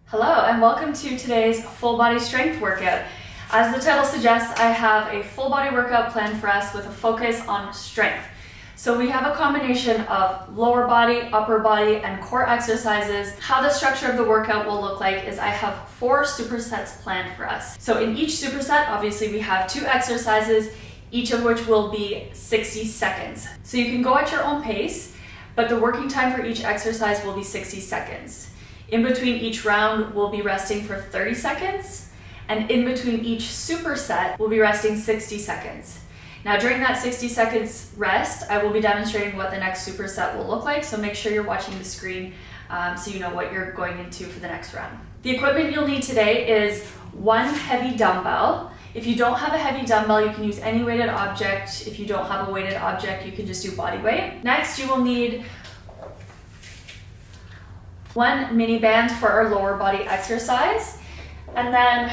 Hello and welcome to today's full body strength workout. As the title suggests, I have a full body workout planned for us with a focus on strength. So we have a combination of lower body, upper body, and core exercises. How the structure of the workout will look like is I have 4 supersets planned for us. So in each superset, obviously we have 2 exercises, each of which will be 60 seconds. So you can go at your own pace, but the working time for each exercise will be 60 seconds. In between each round, we'll be resting for 30 seconds, and in between each superset, we'll be resting 60 seconds. Now during that 60 seconds rest, I will be demonstrating what the next superset will look like, so make sure you're watching the screen so you know what you're going into for the next round. The equipment you'll need today is 1 heavy dumbbell. If you don't have a heavy dumbbell, you can use any weighted object. If you don't have a weighted object, you can just do body weight. Next, you will need 1 mini band for our lower body exercise, and then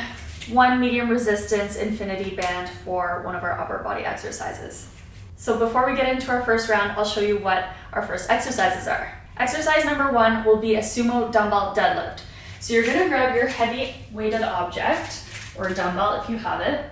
1 medium resistance infinity band for one of our upper body exercises. So before we get into our first round, I'll show you what our first exercises are. Exercise number 1 will be a sumo dumbbell deadlift. So you're gonna grab your heavy weighted object, or a dumbbell if you have it.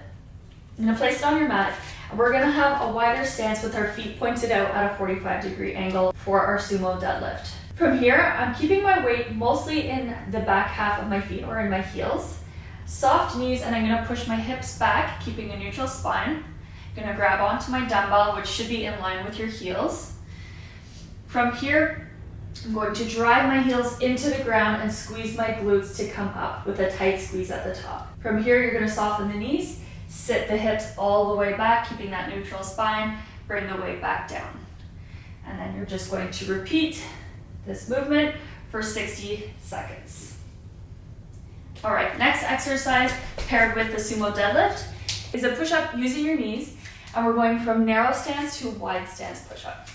You're gonna place it on your mat, and we're gonna have a wider stance with our feet pointed out at a 45-degree angle for our sumo deadlift. From here, I'm keeping my weight mostly in the back half of my feet or in my heels. Soft knees, and I'm gonna push my hips back, keeping a neutral spine. I'm gonna grab onto my dumbbell, which should be in line with your heels. From here, I'm going to drive my heels into the ground and squeeze my glutes to come up with a tight squeeze at the top. From here, you're gonna soften the knees, sit the hips all the way back, keeping that neutral spine, bring the weight back down. And then you're just going to repeat this movement for 60 seconds. All right, next exercise paired with the sumo deadlift is a push-up using your knees, and we're going from narrow stance to wide stance push-up.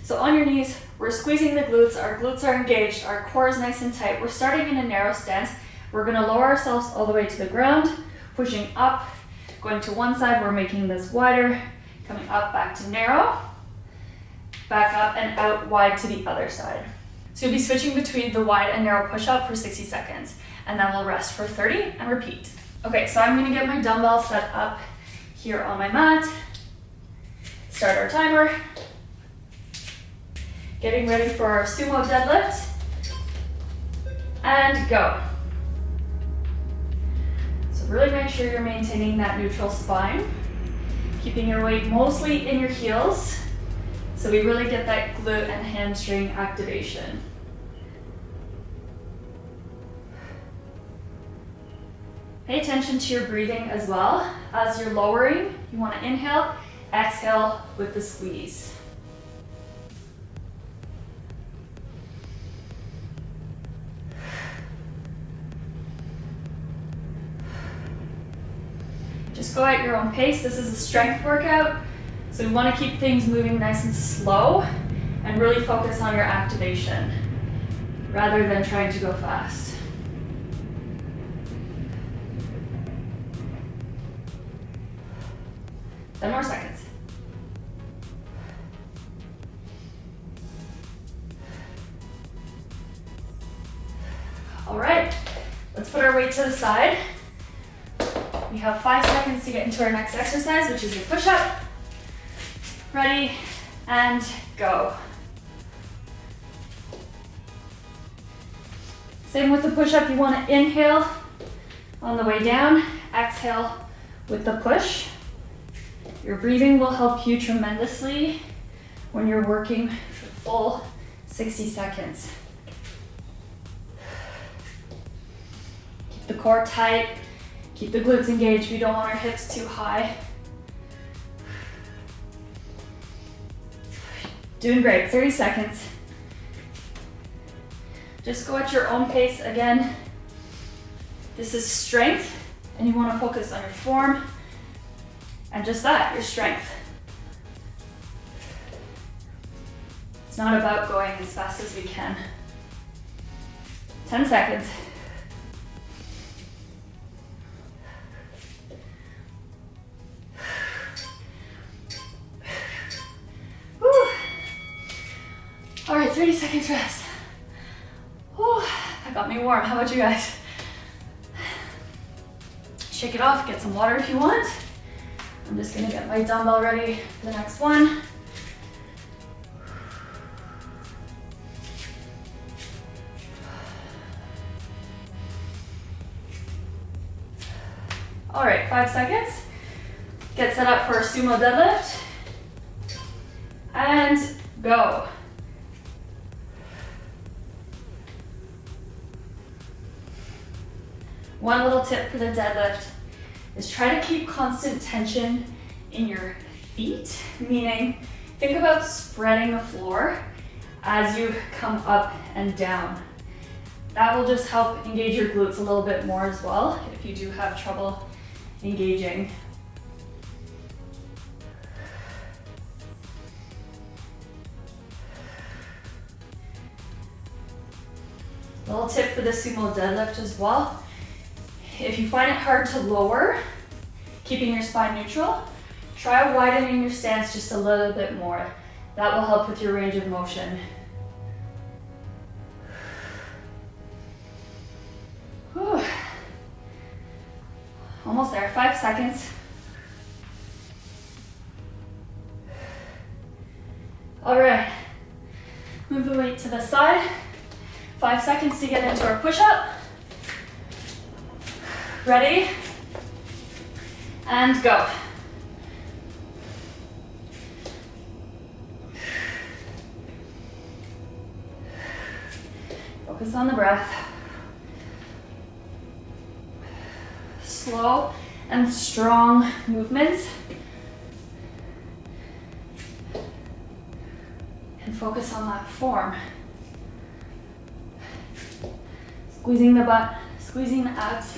So on your knees, we're squeezing the glutes, our glutes are engaged, our core is nice and tight. We're starting in a narrow stance. We're gonna lower ourselves all the way to the ground, pushing up, going to one side, we're making this wider, coming up, back to narrow, back up and out wide to the other side. So you'll be switching between the wide and narrow push-up for 60 seconds, and then we'll rest for 30 and repeat. Okay, so I'm gonna get my dumbbell set up here on my mat, start our timer, getting ready for our sumo deadlift, and go. So really make sure you're maintaining that neutral spine, keeping your weight mostly in your heels, so we really get that glute and hamstring activation. Pay attention to your breathing as well. As you're lowering, you want to inhale, exhale with the squeeze. Just go at your own pace. This is a strength workout, so we want to keep things moving nice and slow and really focus on your activation rather than trying to go fast. 10 more seconds. All right, let's put our weight to the side. We have 5 seconds to get into our next exercise, which is your push-up. Ready, and go. Same with the push-up, you want to inhale on the way down, exhale with the push. Your breathing will help you tremendously when you're working for full 60 seconds. Keep the core tight, keep the glutes engaged. We don't want our hips too high. Doing great, 30 seconds. Just go at your own pace again. This is strength, and you want to focus on your form and just that, your strength. It's not about going as fast as we can. 10 seconds. Whew. All right, 30 seconds rest. Whew. That got me warm. How about you guys? Shake it off, get some water if you want. I'm just gonna get my dumbbell ready for the next one. All right, 5 seconds. Get set up for a Sumo Deadlift. And go. One little tip for the deadlift is try to keep constant tension in your feet, meaning think about spreading the floor as you come up and down. That will just help engage your glutes a little bit more as well if you do have trouble engaging. Little tip for the Sumo Deadlift as well. If you find it hard to lower, keeping your spine neutral, try widening your stance just a little bit more. That will help with your range of motion. Whew. Almost there, 5 seconds. All right, move the weight to the side. 5 seconds to get into our push-up. Ready? And go. Focus on the breath. Slow and strong movements. And focus on that form. Squeezing the butt, squeezing the abs.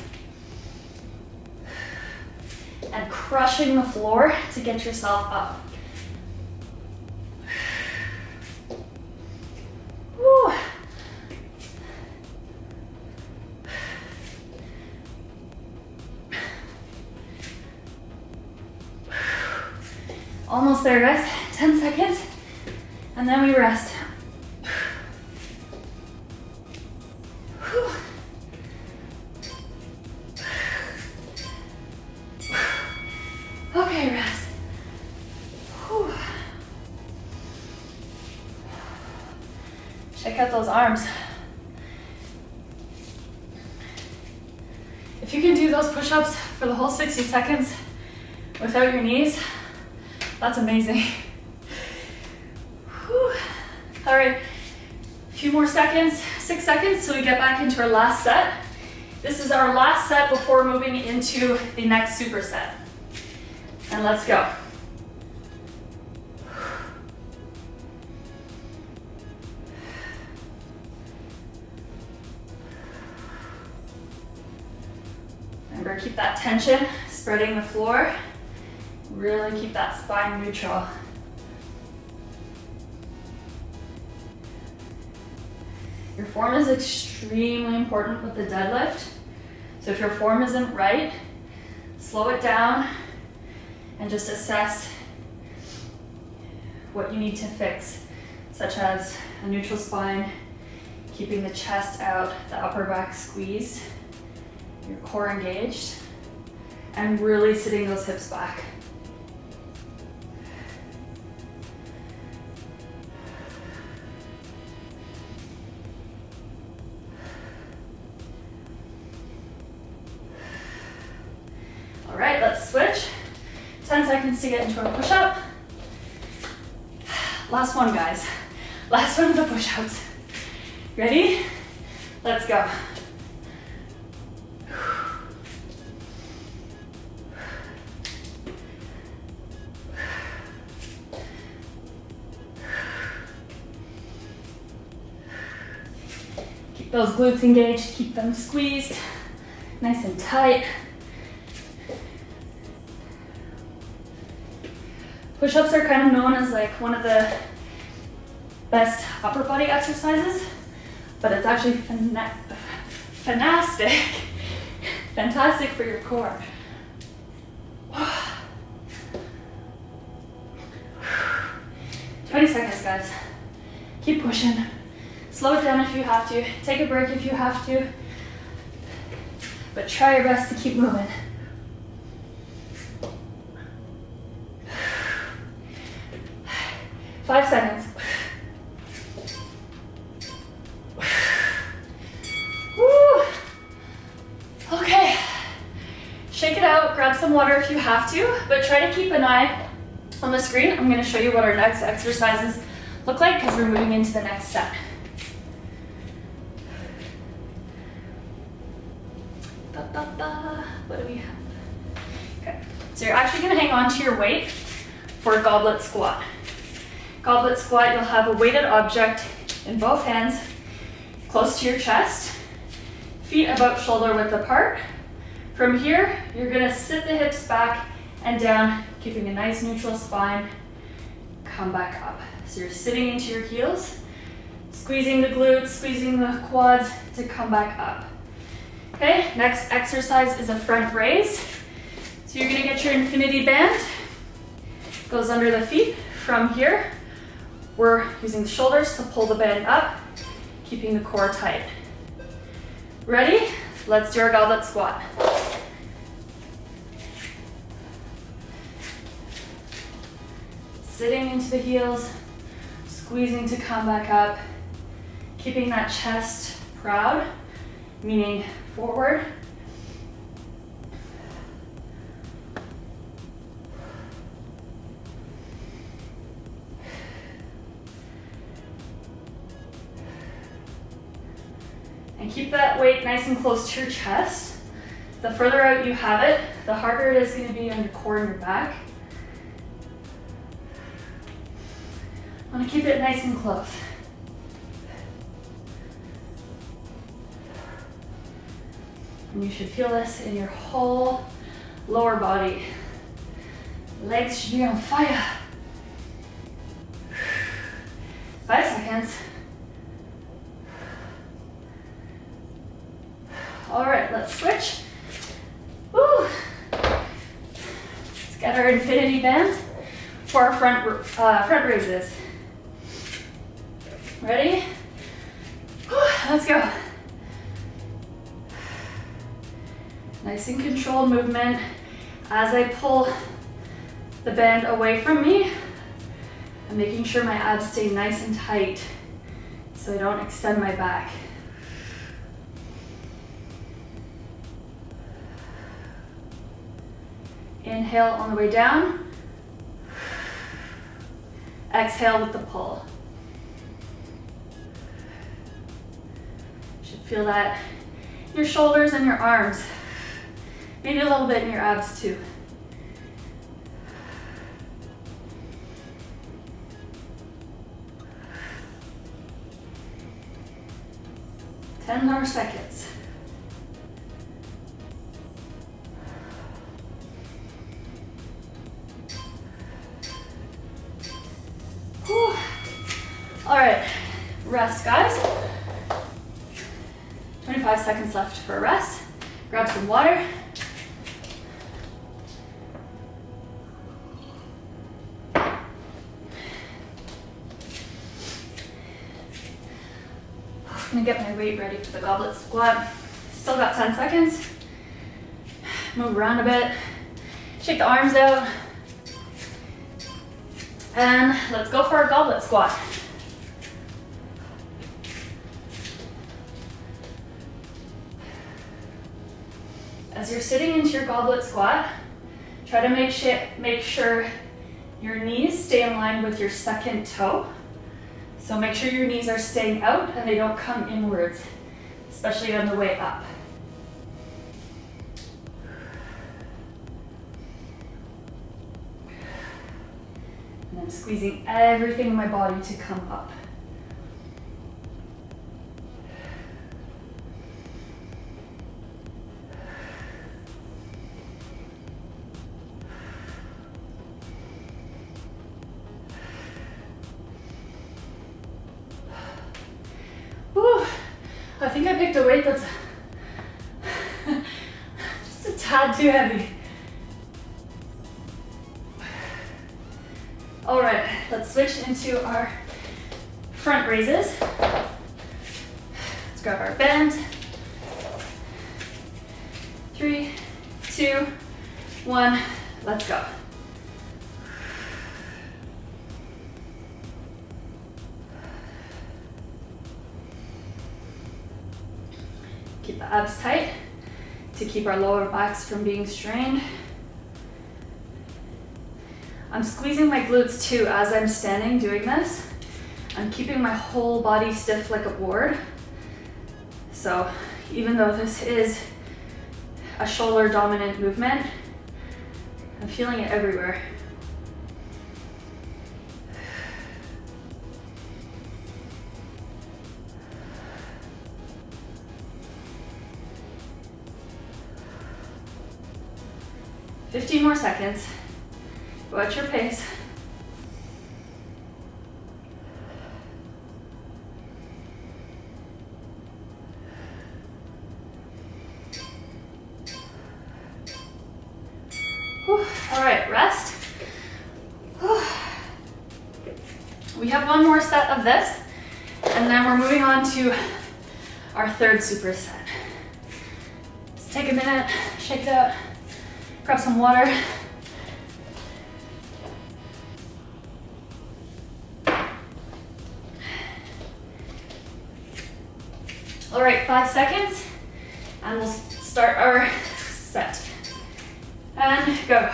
And crushing the floor to get yourself up. Woo. Almost there, guys. 10 seconds. And then we rest. Okay, rest. Whew. Check out those arms. If you can do those push-ups for the whole 60 seconds without your knees, that's amazing. Whew. All right, a few more seconds, 6 seconds till we get back into our last set. This is our last set before moving into the next superset. And let's go. Remember, keep that tension, spreading the floor. Really keep that spine neutral. Your form is extremely important with the deadlift. So if your form isn't right, slow it down and just assess what you need to fix, such as a neutral spine, keeping the chest out, the upper back squeezed, your core engaged, and really sitting those hips back. All right, let's switch. 10 seconds to get into our push-up. Last one, guys. Last one of the push-ups. Ready? Let's go. Keep those glutes engaged, keep them squeezed, nice and tight. Push-ups are kind of known as like one of the best upper body exercises, but it's actually fantastic for your core. 20 seconds, guys. Keep pushing. Slow it down if you have to. Take a break if you have to. But try your best to keep moving. 5 seconds. Woo. Okay. Shake it out, grab some water if you have to, but try to keep an eye on the screen. I'm going to show you what our next exercises look like because we're moving into the next set. What do we have? Okay, so you're actually going to hang on to your weight for Goblet Squat. Goblet Squat, you'll have a weighted object in both hands, close to your chest, feet about shoulder width apart. From here, you're going to sit the hips back and down, keeping a nice neutral spine. Come back up. So you're sitting into your heels, squeezing the glutes, squeezing the quads to come back up. Okay, next exercise is a front raise. So you're gonna get your infinity band, goes under the feet. From here, we're using the shoulders to pull the band up, keeping the core tight. Ready? Let's do our goblet squat. Sitting into the heels, squeezing to come back up, keeping that chest proud, meaning forward. And keep that weight nice and close to your chest. The further out you have it, the harder it is going to be on your core and your back. I want to keep it nice and close. And you should feel this in your whole lower body. Legs should be on fire. 5 seconds. All right, let's switch. Woo. Let's get our infinity bands for our front raises. Ready? Woo, let's go. Nice and controlled movement. As I pull the band away from me, I'm making sure my abs stay nice and tight so I don't extend my back. Inhale on the way down. Exhale with the pull. You should feel that in your shoulders and your arms. Maybe a little bit in your abs too. Ten more seconds. Whew. All right, rest, guys. 25 seconds left for a rest. Grab some water. I'm gonna get my weight ready for the goblet squat. Still got 10 seconds. Move around a bit. Shake the arms out. And let's go for our goblet squat. As you're sitting into your goblet squat, try to make sure your knees stay in line with your second toe. So make sure your knees are staying out and they don't come inwards, especially on the way up. And I'm squeezing everything in my body to come up. I think I picked a weight that's just a tad too heavy. All right, let's switch into our front raises. Let's grab our band. 3, 2, 1, let's go. abs tight to keep our lower backs from being strained. I'm squeezing my glutes too as I'm standing doing this. I'm keeping my whole body stiff like a board. So even though this is a shoulder dominant movement, I'm feeling it everywhere. "15 more seconds. Go at your pace. Whew. All right, rest. Whew. We have one more set of this, and then we're moving on to our third superset. Just take a minute, shake it out, grab some water. All right, 5 seconds, and we'll start our set. And go.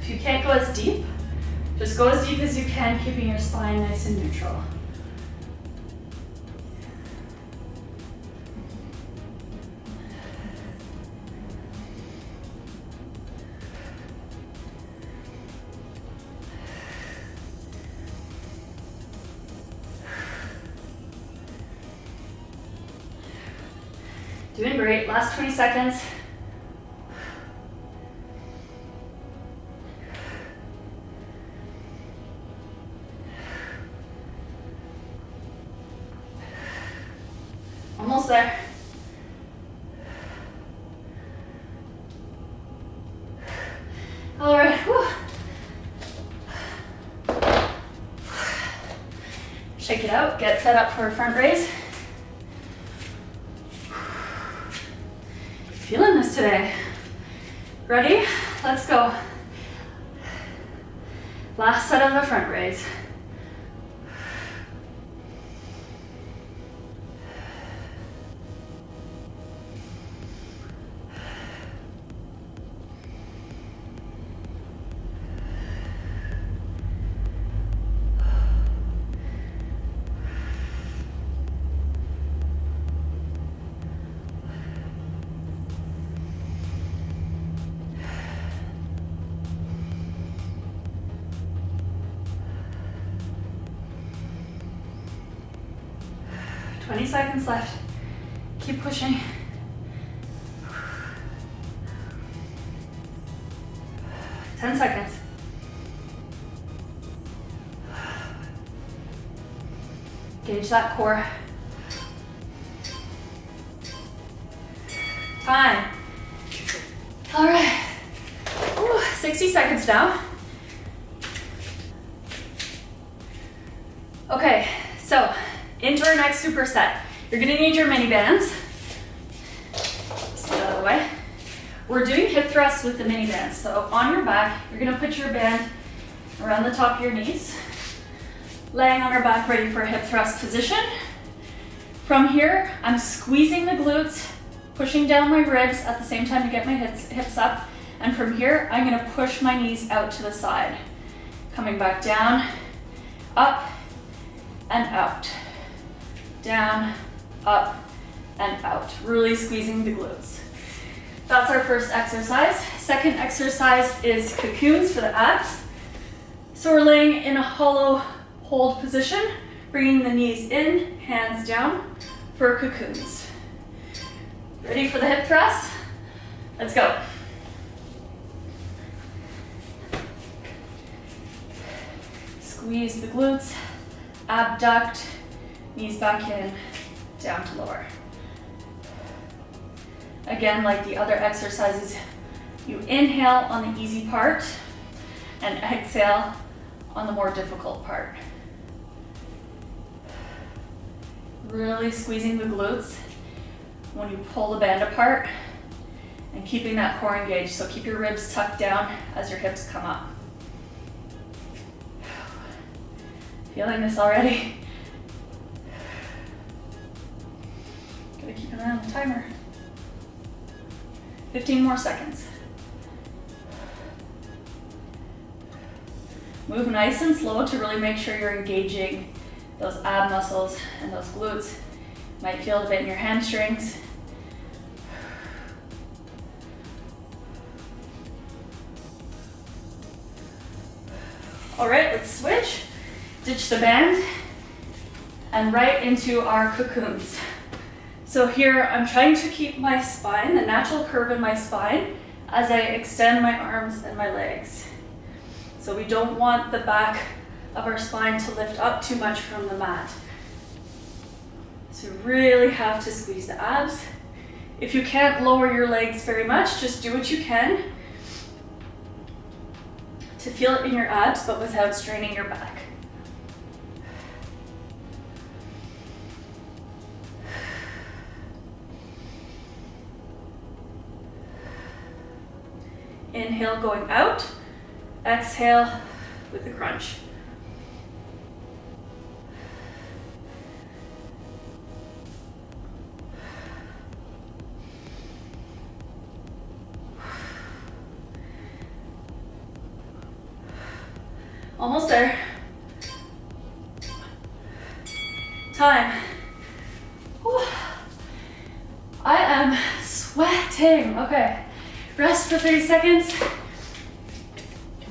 If you can't go as deep, just go as deep as you can, keeping your spine nice and neutral. Doing great. Last 20 seconds. Almost there. All right. Whew. Shake it out. Get set up for a front raise. Feeling this today. Ready? Let's go. Last set of the front raise. Twenty seconds left. Keep pushing. Ten seconds. Gauge that core. Time. All right. Ooh, 60 seconds now. Okay, so into our next superset. You're gonna need your mini bands. Just get out of the way. We're doing hip thrusts with the mini bands. So on your back, you're gonna put your band around the top of your knees, laying on our back, ready for a hip thrust position. From here, I'm squeezing the glutes, pushing down my ribs at the same time to get my hips up. And from here, I'm gonna push my knees out to the side. Coming back down, up, and out. Down, up, and out. Really squeezing the glutes. That's our first exercise. Second exercise is cocoons for the abs. So we're laying in a hollow hold position, bringing the knees in, hands down for cocoons. Ready for the hip thrust? Let's go. Squeeze the glutes, abduct, knees back in, down to lower. Again, like the other exercises, you inhale on the easy part and exhale on the more difficult part. Really squeezing the glutes when you pull the band apart and keeping that core engaged. So keep your ribs tucked down as your hips come up. Feeling this already? Gotta keep an eye on the timer. 15 more seconds. Move nice and slow to really make sure you're engaging those ab muscles and those glutes. Might feel it a bit in your hamstrings. All right, let's switch. Ditch the band and right into our cocoons. So here I'm trying to keep my spine, the natural curve in my spine, as I extend my arms and my legs. So we don't want the back of our spine to lift up too much from the mat. So you really have to squeeze the abs. If you can't lower your legs very much, just do what you can to feel it in your abs, but without straining your back. Inhale going out, exhale with the crunch. Almost there. Time. Whew. I am sweating. Okay. Rest for 30 seconds.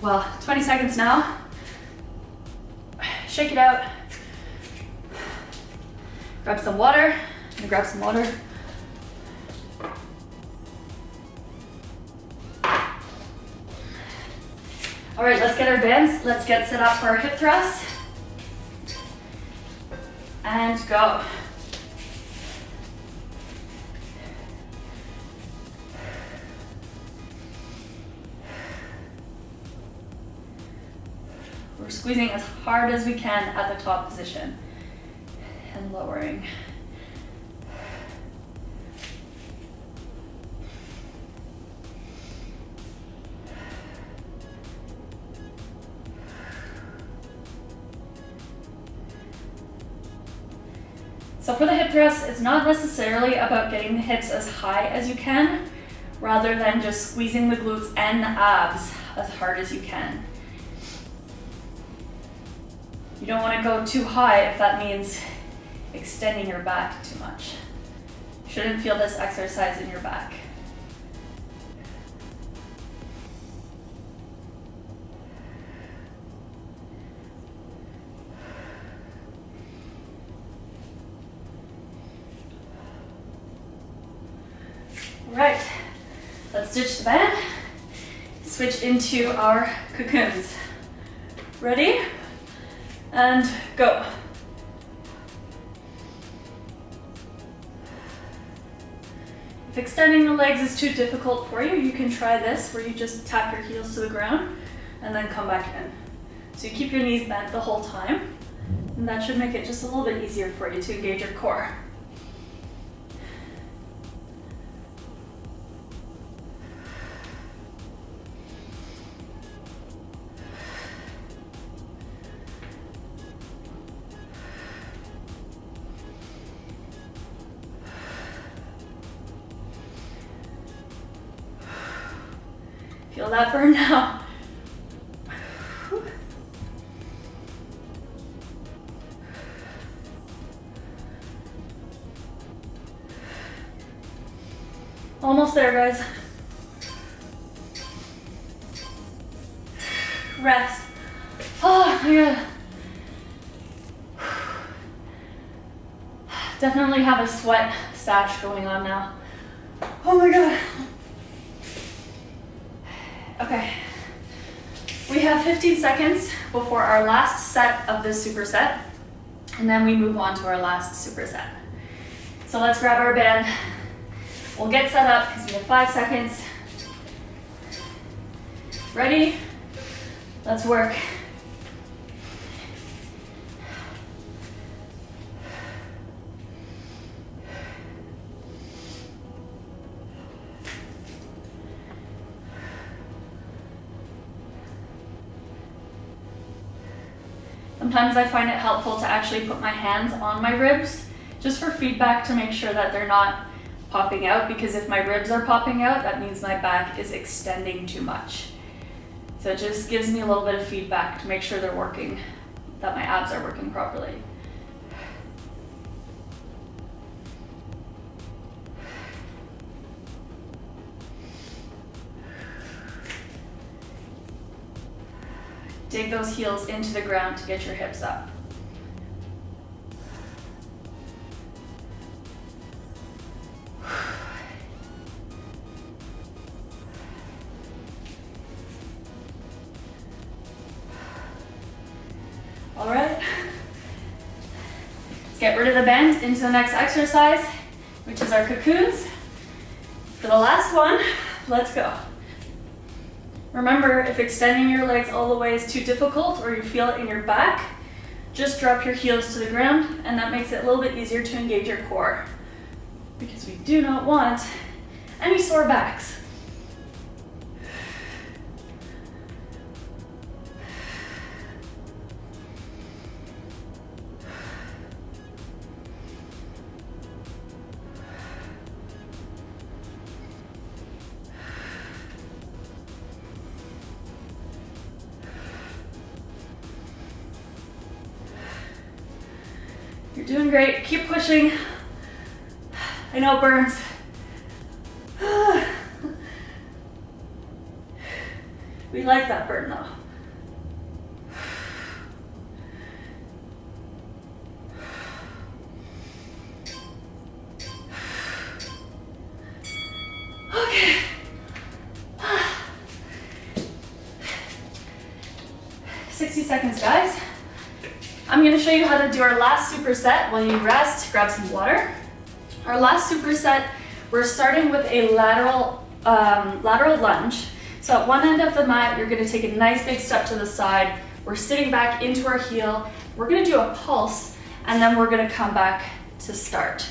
Well, 20 seconds now. Shake it out. Grab some water. I'm gonna grab some water. All right, let's get our bands. Let's get set up for our hip thrust. And go. We're squeezing as hard as we can at the top position and lowering. So for the hip thrust, it's not necessarily about getting the hips as high as you can, rather than just squeezing the glutes and the abs as hard as you can. You don't want to go too high if that means extending your back too much. You shouldn't feel this exercise in your back. All right, let's ditch the band, switch into our cocoons. Ready? And go. If extending the legs is too difficult for you, you can try this where you just tap your heels to the ground and then come back in. So you keep your knees bent the whole time, and that should make it just a little bit easier for you to engage your core. Feel that burn now. Almost there, guys. Rest. Oh my God. Definitely have a sweat stash going on now. Oh my God. Okay, we have 15 seconds before our last set of this superset, and then we move on to our last superset. So let's grab our band. We'll get set up because we have 5 seconds. Ready? Let's work. Sometimes I find it helpful to actually put my hands on my ribs just for feedback to make sure that they're not popping out, because if my ribs are popping out, that means my back is extending too much. So it just gives me a little bit of feedback to make sure they're working, that my abs are working properly. Dig those heels into the ground to get your hips up. All right. Let's get rid of the bend into the next exercise, which is our cocoons. For the last one, let's go. Remember, if extending your legs all the way is too difficult or you feel it in your back, just drop your heels to the ground, and that makes it a little bit easier to engage your core, because we do not want any sore backs. You're doing great. Keep pushing. I know it burns. We like that burn though. Okay. 60 seconds, guys. I'm going to show you how to do our last superset. While you rest, grab some water. Our last superset, we're starting with a lateral lunge. So at one end of the mat, you're going to take a nice big step to the side. We're sitting back into our heel. We're going to do a pulse, and then we're going to come back to start.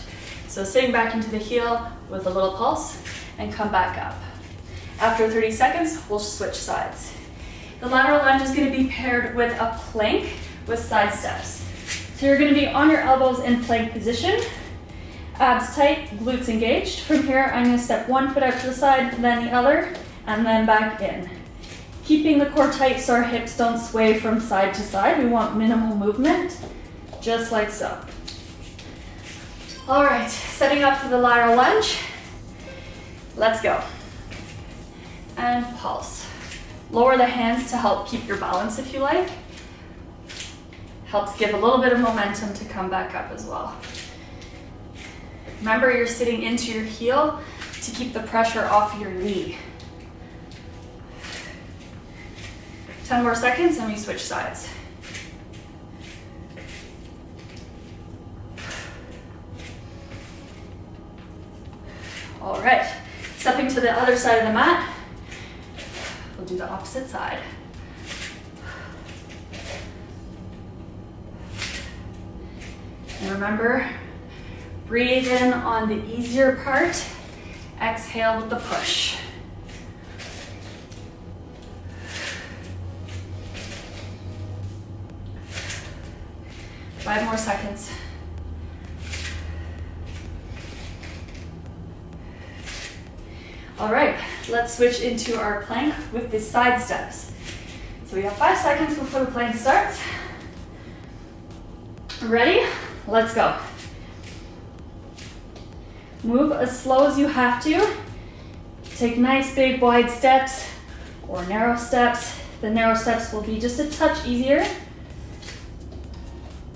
So sitting back into the heel with a little pulse, and come back up. After 30 seconds, we'll switch sides. The lateral lunge is going to be paired with a plank with side steps. So you're going to be on your elbows in plank position, abs tight, glutes engaged. From here, I'm going to step one foot out to the side, then the other, and then back in. Keeping the core tight so our hips don't sway from side to side. We want minimal movement, just like so. All right, setting up for the lateral lunge. Let's go. And pulse. Lower the hands to help keep your balance if you like. Helps give a little bit of momentum to come back up as well. Remember, you're sitting into your heel to keep the pressure off your knee. 10 more seconds and we switch sides. All right, stepping to the other side of the mat. We'll do the opposite side. And remember, breathe in on the easier part, exhale with the push. Five more seconds. All right, let's switch into our plank with the side steps. So we have 5 seconds before the plank starts. Ready? Let's go. Move as slow as you have to. Take nice big wide steps or narrow steps. The narrow steps will be just a touch easier.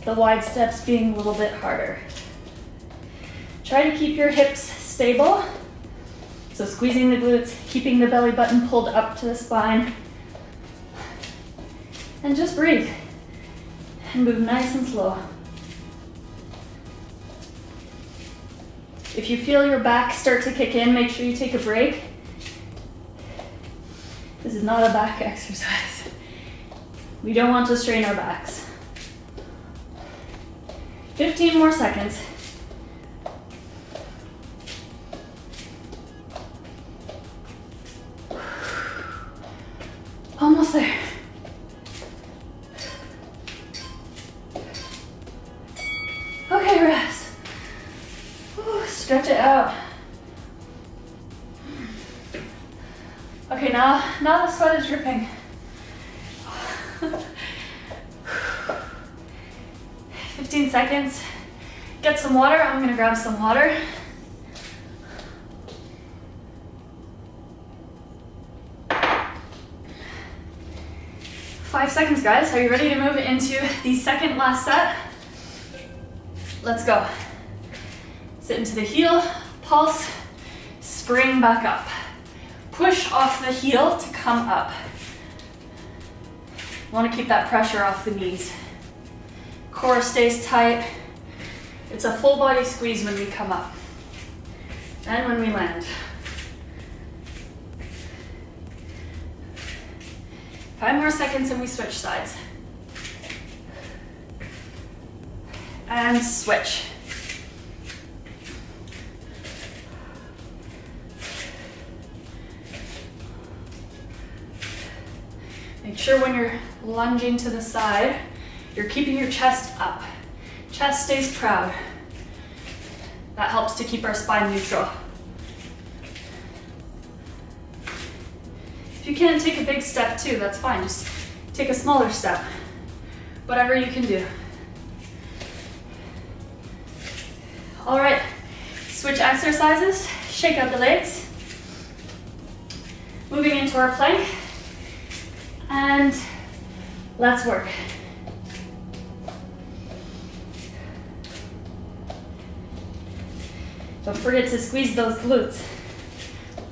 The wide steps being a little bit harder. Try to keep your hips stable. So squeezing the glutes, keeping the belly button pulled up to the spine. And just breathe. And move nice and slow. If you feel your back start to kick in, make sure you take a break. This is not a back exercise. We don't want to strain our backs. 15 more seconds. Almost there. Okay, now the sweat is dripping. 15 seconds. Get some water. I'm gonna grab some water. Five seconds, guys. Are you ready to move into the second last set? Let's go. Sit into the heel, pulse, spring back up. Push off the heel to come up. You want to keep that pressure off the knees. Core stays tight. It's a full body squeeze when we come up and when we land. 5 more seconds and we switch sides. And switch. Make sure when you're lunging to the side, you're keeping your chest up. Chest stays proud. That helps to keep our spine neutral. If you can't take a big step too, that's fine. Just take a smaller step. Whatever you can do. All right, switch exercises. Shake out the legs. Moving into our plank. And let's work. Don't forget to squeeze those glutes.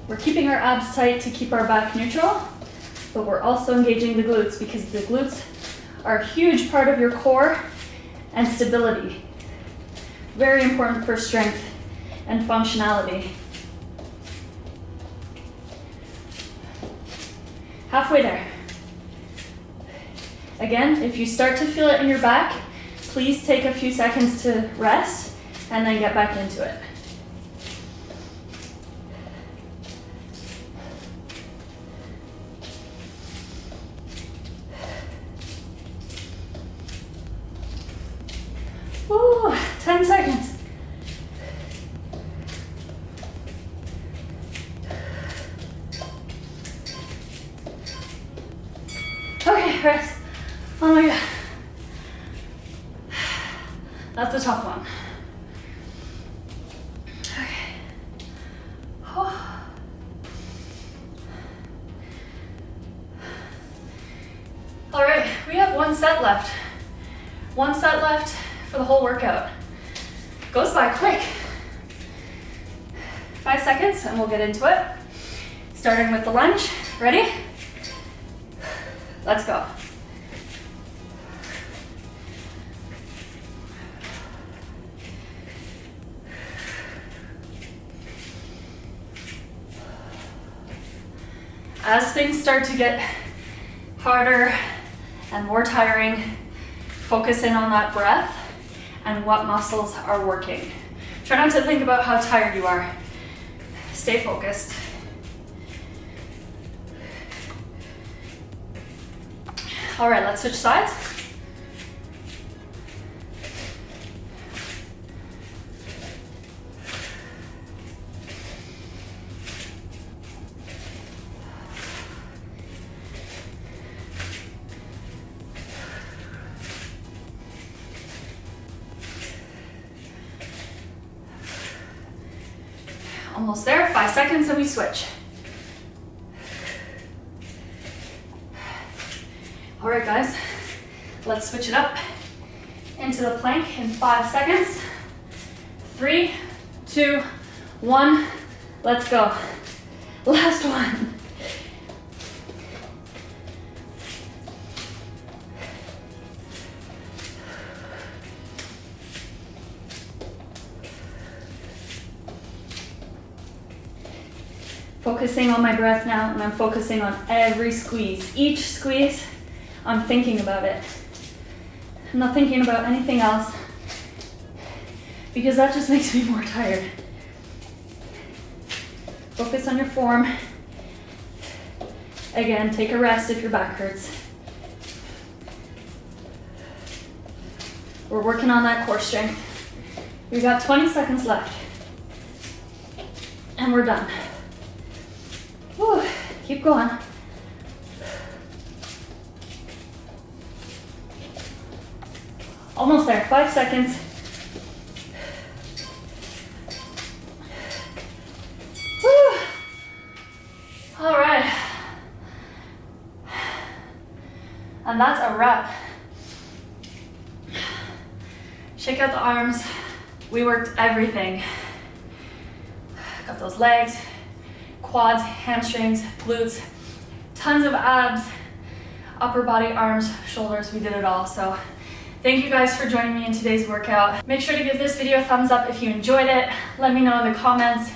We're keeping our abs tight to keep our back neutral, but we're also engaging the glutes because the glutes are a huge part of your core and stability. Very important for strength and functionality. Halfway there. Again, if you start to feel it in your back, please take a few seconds to rest and then get back into it. Woo, 10 seconds. Okay, rest. Oh my God. That's a tough one. Okay. Oh. All right, we have one set left. One set left for the whole workout. Goes by quick. 5 seconds and we'll get into it. Starting with the lunge. Ready? Let's go. As things start to get harder and more tiring, focus in on that breath and what muscles are working. Try not to think about how tired you are. Stay focused. All right, let's switch sides. Almost there, 5 seconds and we switch. All right, guys, let's switch it up into the plank in 5 seconds. 3, 2, 1, let's go. Last one. Focusing on my breath now, and I'm focusing on every squeeze. Each squeeze, I'm thinking about it. I'm not thinking about anything else because that just makes me more tired. Focus on your form. Again, take a rest if your back hurts. We're working on that core strength. We've got 20 seconds left. And we're done. Whew. Keep going. Almost there, 5 seconds. Woo. All right. And that's a wrap. Shake out the arms. We worked everything. Got those legs, quads, hamstrings, glutes, tons of abs, upper body, arms, shoulders. We did it all. So thank you guys for joining me in today's workout. Make sure to give this video a thumbs up if you enjoyed it. Let me know in the comments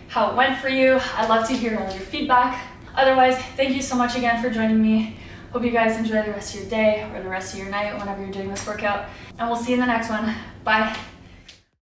how it went for you. I'd love to hear all your feedback. Otherwise, thank you so much again for joining me. Hope you guys enjoy the rest of your day or the rest of your night whenever you're doing this workout. And we'll see you in the next one. Bye.